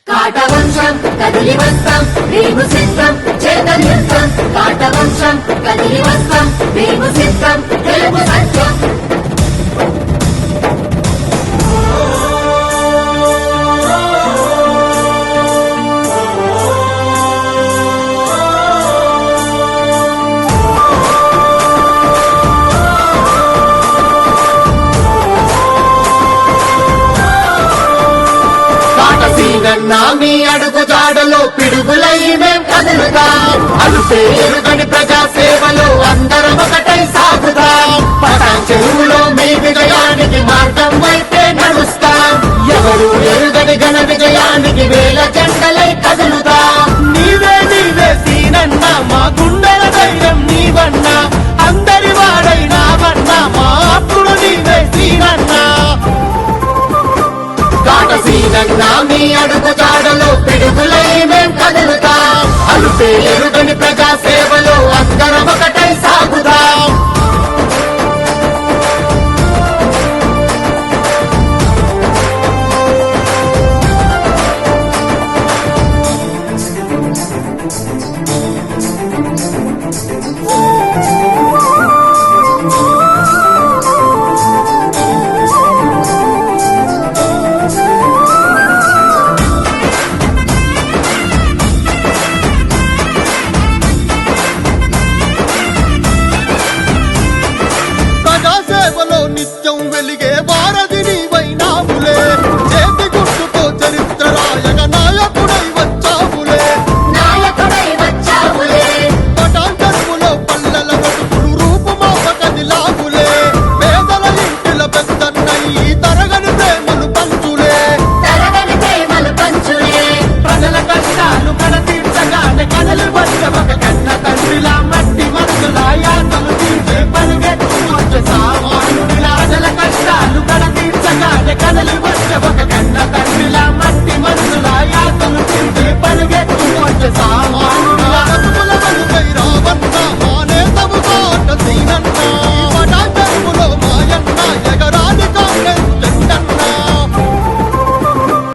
కాటవంశం కదిలి వస్తాం మేము సిద్ధం చైతన్యుత్వం కాటవంశం కదిలి వస్తాం మేము సిద్ధం తెలుగు సత్యం సీనన్నా మీ అడుగు జాడలో పిడుగులై మేం కదులుతాం అలుపే ఎరుగని ప్రజా సేవలో అందరం ఒకటై సాగుతాం పటాన్ చెరువులో మీ విజయానికి మార్గం వైపే నడుస్తాం ఎవరు ఎరుగని ఘన విజయానికి వేల జెండలై కదులుతాం నీవే నీవే సీనన్నా మా గుండెల ధైర్యం నీవన్నా అందరి వాడైనావన్నా మా అప్పుడు నీవే సీనన్నా సీనన్నా మీ అడుగు జాడలో పిడుగులై మేం కదులుతాం అలుపే ఎరుగని ప్రజా సేవలో అందరం ఒకటై సాగుతాం నిత్యం వెలిగే వారధి నీవైనావులే చేతి గుర్తుతో చరిత్ర రాయగ నాయకుడై వచ్చావులే పటాన్ చెరువులో పల్లెల బతుకులు రూపుమాప కదిలావులే పేదల ఇంటిల పెద్దన్నయ్యి తరగని ప్రేమలు పంచులే ప్రజల కష్టాలు కడతీర్చగానే కదలి వచ్చే ఒక కన్న తండ్రిలా మట్టి మనసులా యాతలు తీర్చే పరిగెత్తు వచ్చే సామాన్యుడిలా ప్రజల కష్టాలు కడతీర్చగానే కదలి వచ్చే ఒక కన్న తండ్రిలా మట్టి మనసులా యాతలు తీర్చే పరిగెత్తు వచ్చే